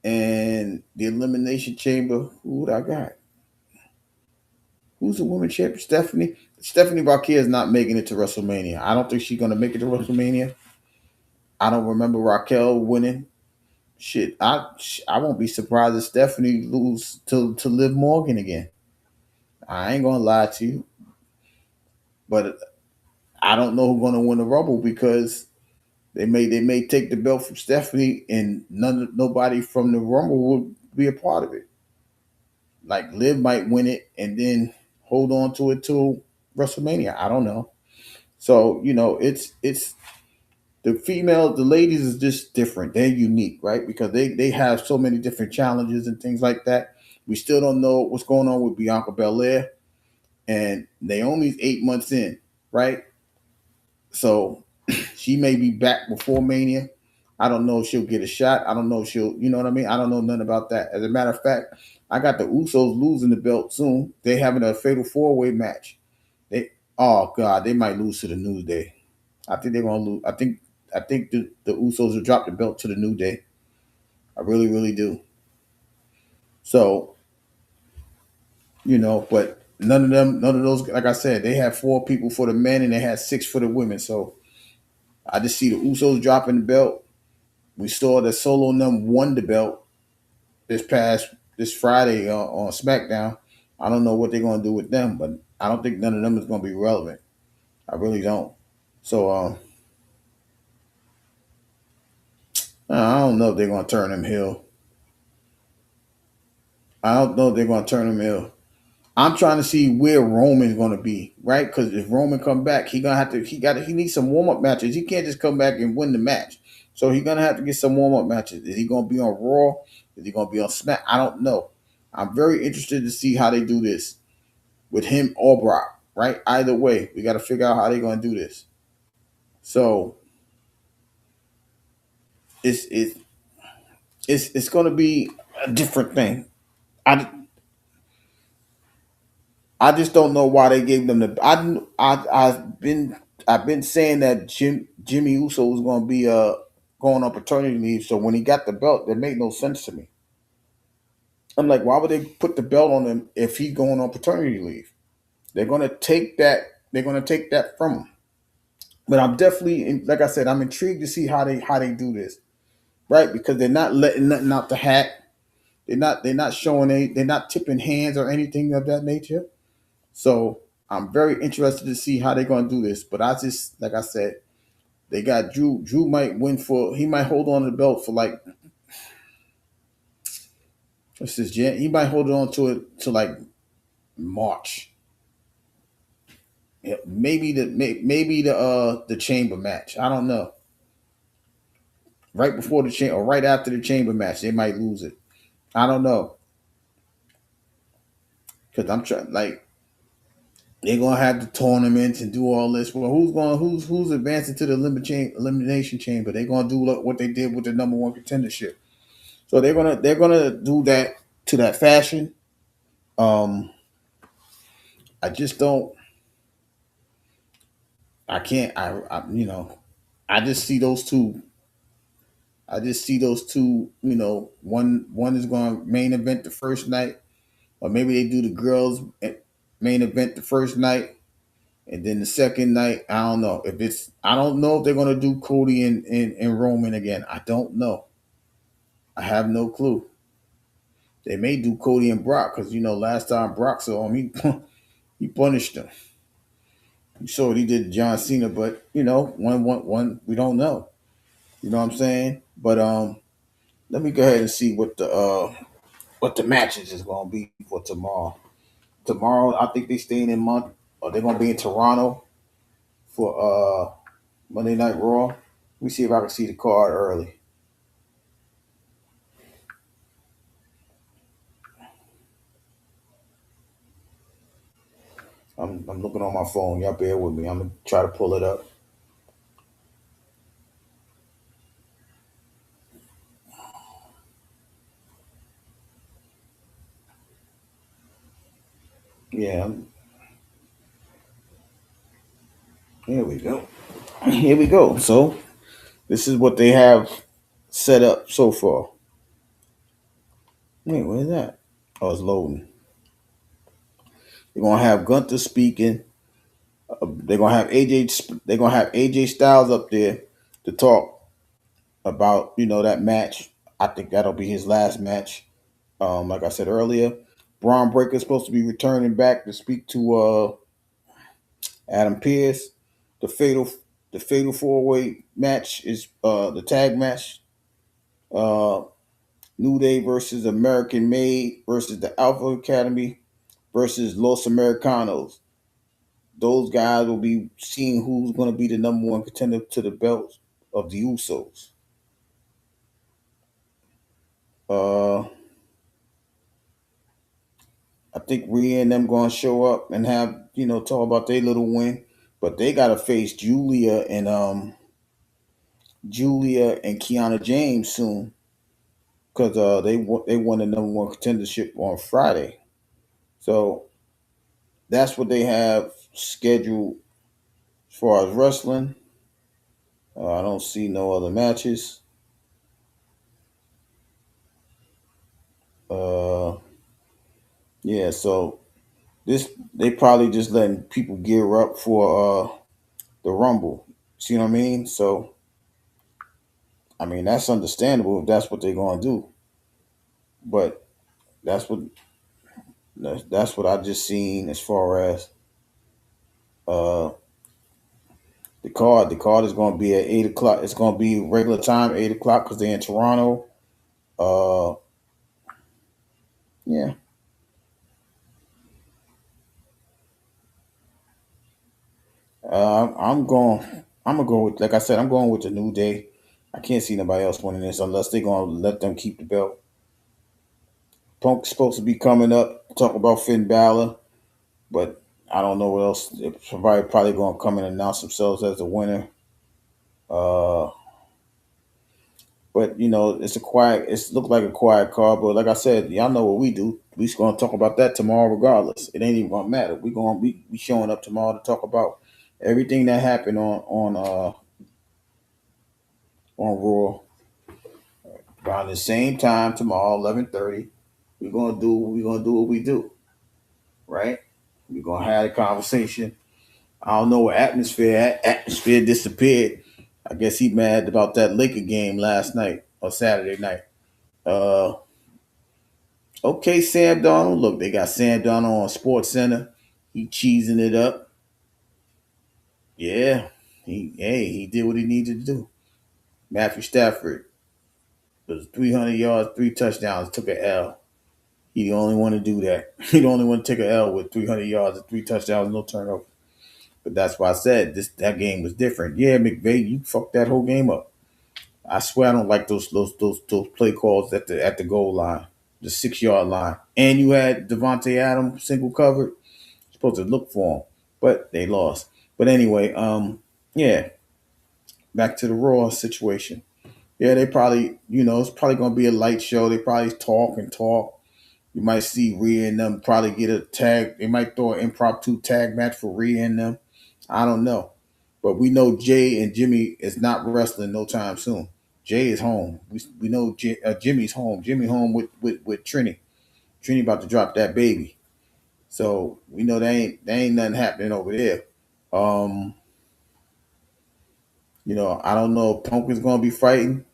and the elimination chamber. Who would I got? Who's the women champion? Stephanie. Stephanie Barker is not making it to WrestleMania. I don't think she's gonna make it to WrestleMania. I don't remember Raquel winning. Shit, I won't be surprised if Stephanie lose to Liv Morgan again. I ain't gonna lie to you, but I don't know who's gonna win the Rumble because they may take the belt from Stephanie and nobody from the Rumble will be a part of it. Like Liv might win it and then hold on to it till WrestleMania. I don't know. So it's the ladies is just different. They're unique, right? Because they have so many different challenges and things like that. We still don't know what's going on with Bianca Belair, and Naomi's 8 months in, right? So she may be back before Mania. I don't know if she'll get a shot. I don't know if she'll, you know what I mean? I don't know nothing about that. As a matter of fact, I got the Usos losing the belt soon. They having a fatal four-way match. They oh god, they might lose to the New Day. I think they're gonna lose. I think the Usos will drop the belt to the New Day. I really, really do. So, but none of those, like I said, they had four people for the men and they had six for the women. So I just see the Usos dropping the belt. We saw that Solo and them won the belt this Friday on SmackDown. I don't know what they're gonna do with them, but I don't think none of them is gonna be relevant. I really don't. So I don't know if they're gonna turn him heel. I don't know if they're gonna turn him heel. I'm trying to see where Roman's going to be, right? Because if Roman come back, he needs some warm up matches. He can't just come back and win the match. So he's gonna have to get some warm up matches. Is he gonna be on Raw? Is he gonna be on Smack? I don't know. I'm very interested to see how they do this with him or Brock, right? Either way, we got to figure out how they're gonna do this. So it's it's it's gonna be a different thing. I I just don't know why they gave them the. I've been saying that Jimmy Uso was going to be going on paternity leave. So when he got the belt, that made no sense to me. I'm like, why would they put the belt on him if he's going on paternity leave? They're going to take that. They're going to take that from him. But I'm definitely, like I said, I'm intrigued to see how they do this, right? Because they're not letting nothing out the hat. They're not showing any. They're not tipping hands or anything of that nature. So I'm very interested to see how they're going to do this. But I just, like I said, they got Drew. Drew might win for. He might hold on to the belt for like. What's this? He might hold on to it to like March. Yeah, maybe the chamber match. I don't know. Right before the chamber or right after the chamber match, they might lose it. I don't know because I'm trying like they're gonna have the tournaments and do all this. Well, who's advancing to the elimination chamber? They're gonna do what they did with the number one contendership. So they're gonna do that to that fashion. Um, I just don't. I can't. I just see those two. I just see those two. One is going to main event the first night, or maybe they do the girls main event the first night, and then the second night. I don't know if it's. I don't know if they're going to do Cody and Roman again. I don't know. I have no clue. They may do Cody and Brock because last time Brock saw him, he punished him. You saw what he did to John Cena, but one we don't know. You know what I'm saying? But let me go ahead and see what the matches is gonna be for tomorrow. Tomorrow, I think they staying in month, or they're gonna be in Toronto for Monday Night Raw. Let me see if I can see the card early. I'm looking on my phone. Y'all bear with me. I'm gonna try to pull it up. Yeah, here we go. Here we go. So this is what they have set up so far. Wait, where's that? Oh, it's loading. They're gonna have Gunther speaking. They're gonna have AJ. They're gonna have AJ Styles up there to talk about that match. I think that'll be his last match. Like I said earlier, Braun Breaker's supposed to be returning back to speak to Adam Pearce. The fatal the fatal four way match is the tag match. Uh, New Day versus American Made versus the Alpha Academy versus Los Americanos. Those guys will be seeing who's going to be the number one contender to the belts of the Usos. Uh, I think Rhea and them going to show up and have talk about their little win, but they got to face Julia and Kiana James soon because they won the number one contendership on Friday. So that's what they have scheduled as far as wrestling. I don't see no other matches. Uh, yeah, so this they probably just letting people gear up for the Rumble. See what I mean? So I mean that's understandable if that's what they're gonna do. But that's what that's what I just seen as far as uh the card. The card is gonna be at 8 o'clock. It's gonna be regular time, 8 o'clock, because they're in Toronto. Uh yeah. I'm going. I'm gonna go with, like I said, I'm going with the New Day. I can't see nobody else winning this unless they're gonna let them keep the belt. Punk's supposed to be coming up, talk about Finn Balor, but I don't know what else. They're probably gonna come and announce themselves as the winner. Uh, but it's a quiet. It's looked like a quiet card, but like I said, y'all know what we do. We just gonna talk about that tomorrow, regardless. It ain't even gonna matter. We showing up tomorrow to talk about everything that happened on Raw around the same time tomorrow, 11:30. We're gonna do what we do, right? We're gonna have a conversation. I don't know where atmosphere disappeared. I guess he mad about that Laker game last night or Saturday night. Uh, okay, Sam Donald. Look, they got Sam Donald on Sports Center. He cheesing it up. Yeah, he did what he needed to do. Matthew Stafford was 300 yards, three touchdowns, took a L. He the only one to do that. He the only one to take a L with 300 yards and three touchdowns, no turnover. But that's why I said that game was different. Yeah, McVay, you fucked that whole game up. I swear I don't like those play calls at the goal line, the 6 yard line. And you had Devontae Adams single covered. Supposed to look for him, but they lost. But anyway, yeah, back to the Raw situation. Yeah, they probably, it's probably gonna be a light show. They probably talk and talk. You might see Rhea and them probably get a tag. They might throw an impromptu tag match for Rhea and them. I don't know. But we know Jay and Jimmy is not wrestling no time soon. Jay is home. We know Jimmy's home. Jimmy home with Trini. Trini about to drop that baby. So we know there ain't nothing happening over there. Um, I don't know if Punk is gonna be fighting.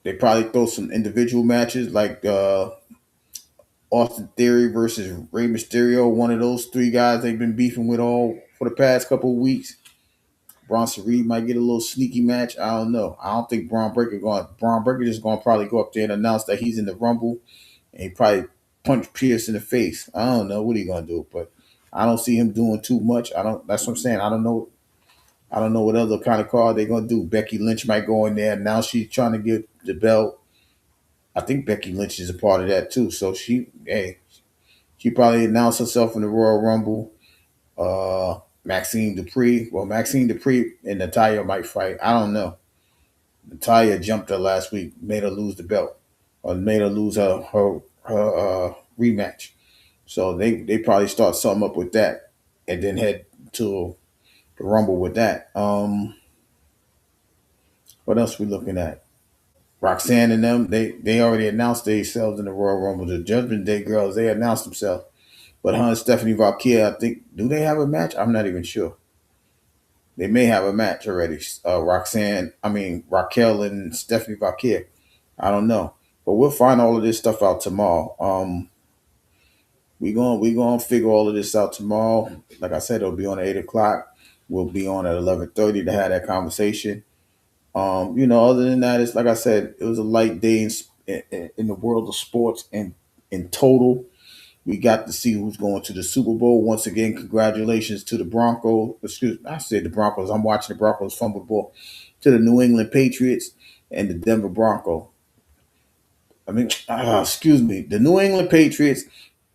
They probably throw some individual matches like Austin Theory versus Rey Mysterio, one of those three guys they've been beefing with all for the past couple of weeks. Bronson Reed might get a little sneaky match. I don't know. I don't think Braun Breaker just going to probably go up there and announce that he's in the Rumble, and he probably punch Pierce in the face. I don't know what he's going to do, but I don't see him doing too much. I don't. That's what I'm saying. I don't know. I don't know what other kind of card they're going to do. Becky Lynch might go in there. Now she's trying to get the belt. I think Becky Lynch is a part of that too. So she probably announced herself in the Royal Rumble. Maxine Dupree. Well, Maxine Dupree and Natalia might fight. I don't know. Natalia jumped her last week, made her lose the belt, or made her lose her rematch. So they probably start something up with that, and then head to the Rumble with that. What else we looking at? Roxanne and them, they already announced themselves in the Royal Rumble. The Judgment Day girls, they announced themselves. But her and Stephanie Valkyria, I think, do they have a match? I'm not even sure. They may have a match already. Raquel and Stephanie Valkyria. I don't know. But we'll find all of this stuff out tomorrow. We gonna figure all of this out tomorrow. Like I said, it'll be on at 8 o'clock. We'll be on at 11:30 to have that conversation. Other than that, it's like I said, it was a light day in the world of sports, and in total, we got to see who's going to the Super Bowl. Once again, congratulations to the Broncos. I said the Broncos. I'm watching the Broncos fumble the ball to the New England Patriots and the Denver Broncos. The New England Patriots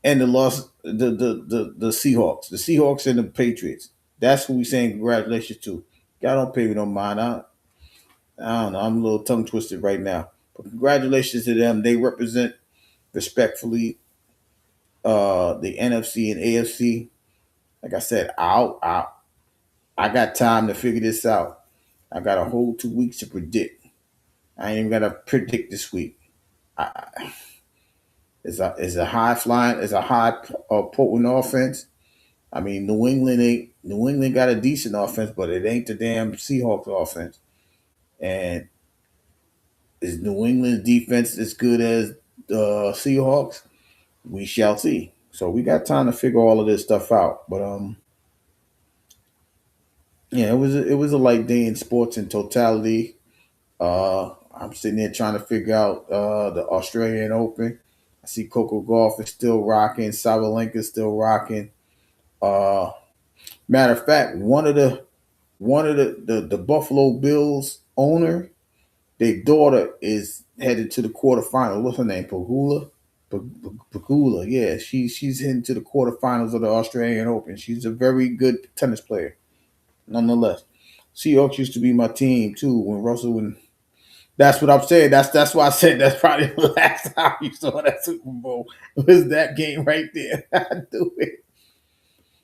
and the Seahawks. The Seahawks and the Patriots. That's who we saying congratulations to. God don't pay me no mind. I don't know. I'm a little tongue twisted right now. But congratulations to them. They represent respectfully the NFC and AFC. Like I said, I got time to figure this out. I got a whole 2 weeks to predict. I ain't even got to predict this week. I, it's a high flying, it's a high potent offense. I mean, New England got a decent offense, but it ain't the damn Seahawks offense. And is New England's defense as good as the Seahawks? We shall see. So we got time to figure all of this stuff out. But yeah, it was a light day in sports in totality. I'm sitting there trying to figure out the Australian Open. I see Coco Golf is still rocking. Sabalenka is still rocking. Uh, Matter of fact, one of the Buffalo Bills owner, their daughter is headed to the quarterfinals. What's her name? Pagula. Yeah, she's heading to the quarterfinals of the Australian Open. She's a very good tennis player, nonetheless. Seahawks used to be my team too when Russell and that's what I'm saying. That's why I said that's probably the last time you saw that Super Bowl was that game right there. I knew it.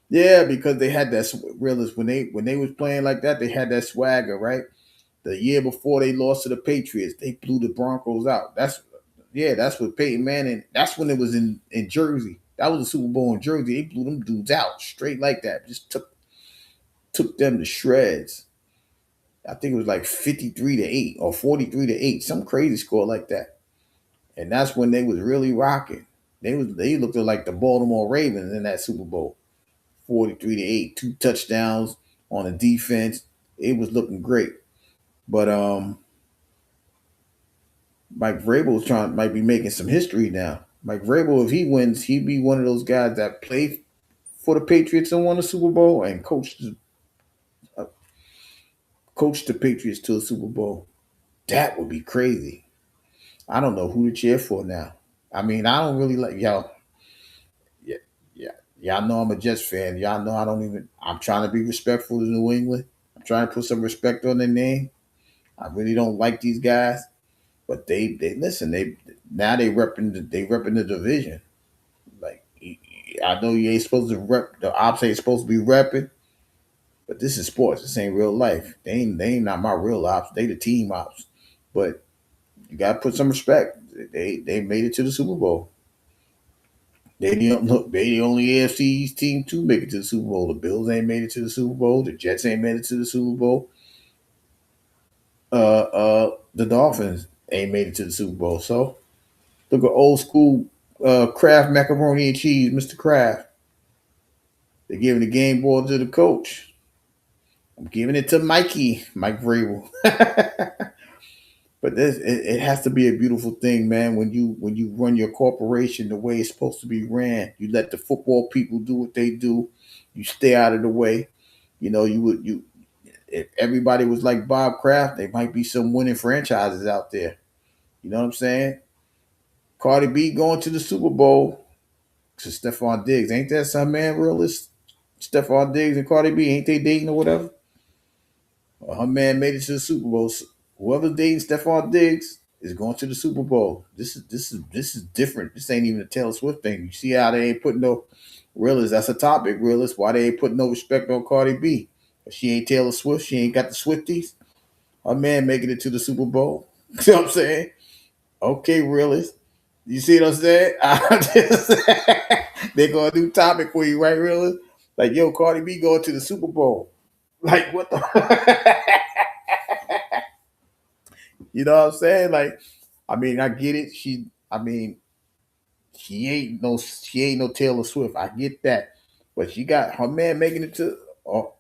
Yeah, because they had that realist when they was playing like that, they had that swagger, right? The year before they lost to the Patriots, they blew the Broncos out. That's what Peyton Manning. That's when it was in Jersey. That was a Super Bowl in Jersey. They blew them dudes out straight like that. Just took them to shreds. I think it was like 53-8 or 43-8, some crazy score like that. And that's when they was really rocking. They looked like the Baltimore Ravens in that Super Bowl. 43-8, two touchdowns on the defense. It was looking great. But Mike Vrabel might be making some history now. Mike Vrabel, if he wins, he'd be one of those guys that played for the Patriots and won the Super Bowl and uh, coached the Patriots to a Super Bowl. That would be crazy. I don't know who to cheer for now. I mean, I don't really like y'all. Yeah, yeah, y'all know I'm a Jets fan. Y'all know I don't even. I'm trying to be respectful to New England. I'm trying to put some respect on their name. I really don't like these guys, but they listen. They repping the division. Like I know you ain't supposed to rep. The ops ain't supposed to be repping, but this is sports. This ain't real life. They ain't not my real ops. They the team ops. But you got to put some respect. They made it to the Super Bowl. They the only AFC East team to make it to the Super Bowl. The Bills ain't made it to the Super Bowl. The Jets ain't made it to the Super Bowl. The Dolphins ain't made it to the Super Bowl. So look at old school Kraft macaroni and cheese, Mr. Kraft. They're giving the game ball to the coach. I'm giving it to Mike Vrabel. But it has to be a beautiful thing, man. When you run your corporation the way it's supposed to be ran, you let the football people do what they do. You stay out of the way. You if everybody was like Bob Kraft, there might be some winning franchises out there. You know what I'm saying? Cardi B going to the Super Bowl to Stephon Diggs. Ain't that some man realist? Stephon Diggs and Cardi B, ain't they dating or whatever? Well, her man made it to the Super Bowl. Whoever's dating Stephon Diggs is going to the Super Bowl. This is different. This ain't even a Taylor Swift thing. You see how they ain't putting no realist. That's a topic, realist. Why they ain't putting no respect on Cardi B? She ain't Taylor Swift. She ain't got the Swifties. Her man making it to the Super Bowl. You know what I'm saying? Okay, realist. You see what I'm saying? They're gonna do topic for you, right, realist? Like, yo, Cardi B going to the Super Bowl. Like, what the? You know what I'm saying? Like, I mean, I get it. I mean, she ain't no Taylor Swift. I get that, but she got her man making it to. Oh,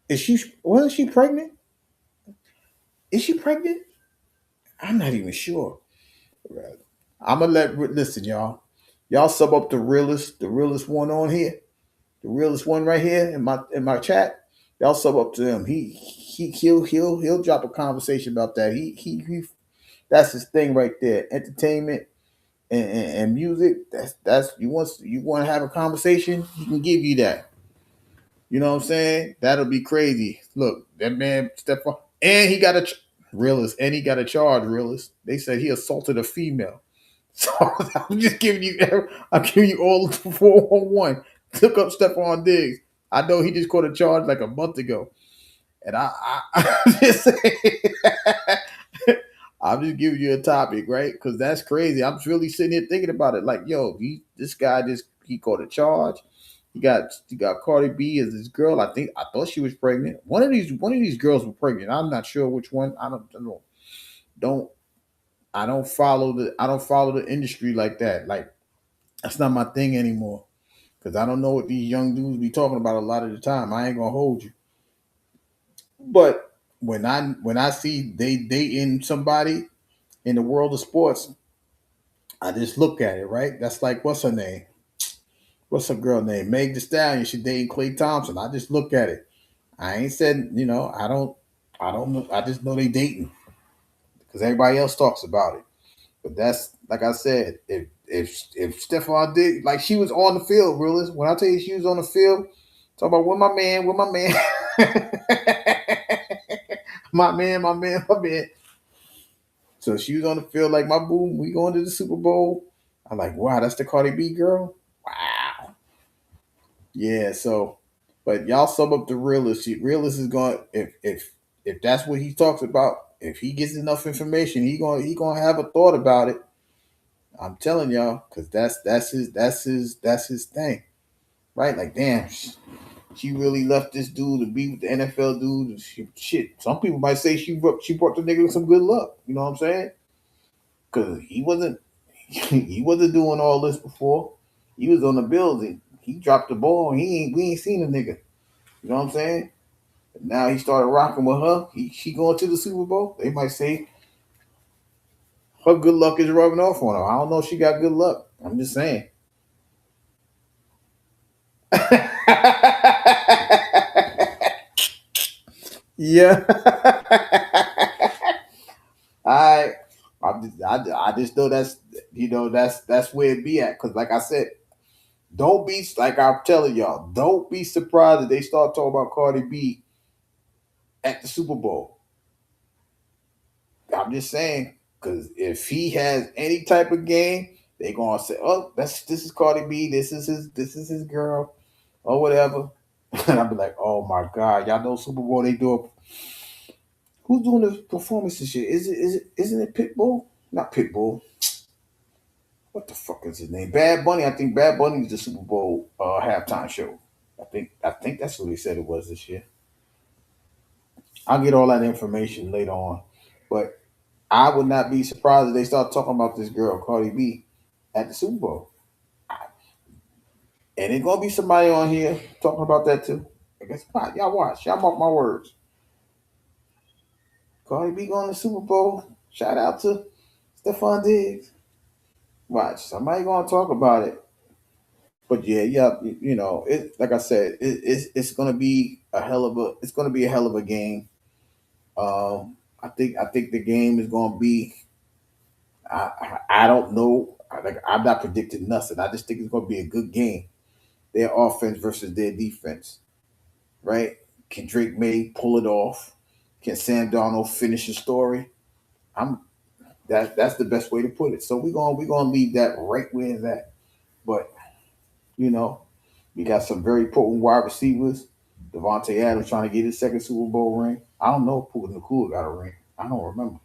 is she? Wasn't she pregnant? Is she pregnant? I'm not even sure. I'm gonna listen, y'all. Y'all sub up the realest one on here, the realest one right here in my chat. Y'all sub up to him. He'll drop a conversation about that. He that's his thing right there. Entertainment and music. That's you want to have a conversation. He can give you that. You know what I'm saying? That'll be crazy. Look, that man step on, and he got a realist, and he got a charge realist. They said he assaulted a female. So I'm just giving you, I'm giving you all the 411. Took up Stephon Diggs. I know he just caught a charge like a month ago, and I'm just saying, I'm just giving you a topic, right? Because that's crazy. I'm really sitting here thinking about it. Like, yo, this guy he caught a charge. He got Cardi B as his girl. I thought she was pregnant. One of these girls were pregnant. I'm not sure which one. Don't I don't follow the industry like that. Like, that's not my thing anymore. Cause I don't know what these young dudes be talking about a lot of the time. I ain't gonna hold you. But when I see they in somebody in the world of sports, I just look at it, right? That's like, what's her name? What's her girl name? Meg Thee Stallion. She dating Clay Thompson. I just look at it. I ain't said, I don't know. I just know they dating because everybody else talks about it. But that's like I said, if Stephon did, like, she was on the field, realist. When I tell you she was on the field, talk about with my man, my man. So she was on the field like, my boom, we going to the Super Bowl. I'm like, wow, that's the Cardi B girl. Wow, yeah. So, but y'all sum up the realist. Realist is going, if that's what he talks about. If he gets enough information, he gonna have a thought about it. I'm telling y'all, because that's his thing, right? Like, damn, she really left this dude to be with the NFL dude. Shit, some people might say she brought the nigga some good luck. You know what I'm saying? Because he wasn't doing all this before. He was on the building. He dropped the ball. And we ain't seen a nigga. You know what I'm saying? Now he started rocking with her. She going to the Super Bowl. They might say her good luck is rubbing off on her. I don't know if she got good luck. I'm just saying. Yeah. I I just know that's where it be at. Cause like I said, don't be like I'm telling y'all, don't be surprised if they start talking about Cardi B at the Super Bowl. I'm just saying, cause if he has any type of game, they gonna say, "Oh, this is Cardi B. This is his girl, or whatever." And I'll be like, "Oh my God, y'all know Super Bowl they do. Who's doing the performance this year? Isn't it Pitbull? Not Pitbull. What the fuck is his name? Bad Bunny. I think Bad Bunny is the Super Bowl halftime show. I think that's what he said it was this year. I'll get all that information later on, but I would not be surprised if they start talking about this girl Cardi B at the Super Bowl, and it's gonna be somebody on here talking about that too. I guess not. Y'all watch. Y'all mark my words. Cardi B going to the Super Bowl. Shout out to Stephon Diggs. Watch. Somebody gonna talk about it. But yeah, like I said, it's gonna be a hell of a game. I think the game is gonna be. I don't know. I'm not predicting nothing. I just think it's gonna be a good game. their offense versus their defense, right? Can Drake May pull it off? Can Sam Darnold finish the story? I'm that's the best way to put it. So we're gonna leave that right where it's at. But you know, we got some very potent wide receivers. Devontae Adams trying to get his second Super Bowl ring. I don't know if Puka Nakua got a ring. I don't remember.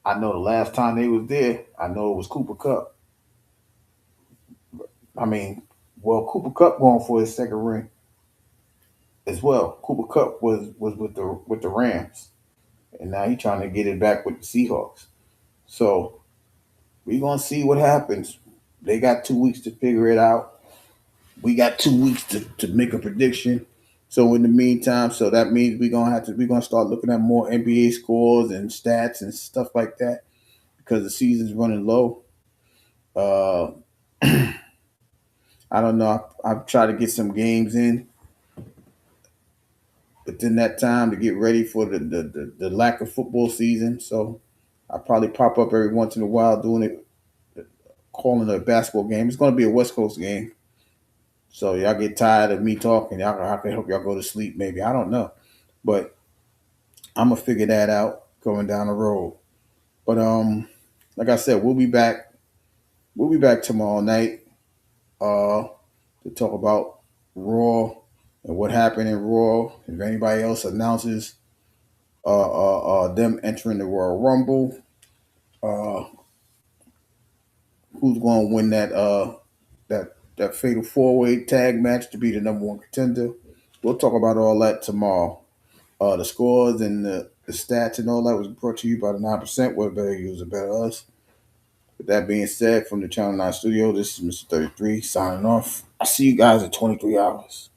I know the last time they was there, I know it was Cooper Cup. I mean, well, Cooper Cup going for his second ring as well. Cooper Cup was with the Rams, and now he's trying to get it back with the Seahawks. So we're gonna see what happens. They got 2 weeks to figure it out. We got 2 weeks to make a prediction. So in the meantime, so that means we're gonna start looking at more NBA scores and stats and stuff like that because the season's running low. Uh, I don't know. I've tried to get some games in within that time to get ready for the lack of football season. So I probably pop up every once in a while doing it, calling it a basketball game. It's going to be a West Coast game. So y'all get tired of me talking. I can help y'all go to sleep. Maybe I don't know, but I'm gonna figure that out going down the road. But like I said, we'll be back. We'll be back tomorrow night uh, to talk about Raw and what happened in Raw. If anybody else announces them entering the Royal Rumble, uh, who's going to win that fatal 4-way tag match to be the number one contender? We'll talk about all that tomorrow. The scores and the stats and all that was brought to you by the 9%. What better user, better us. With that being said, from the Channel 9 studio, this is Mr. 33 signing off. I'll see you guys in 23 hours.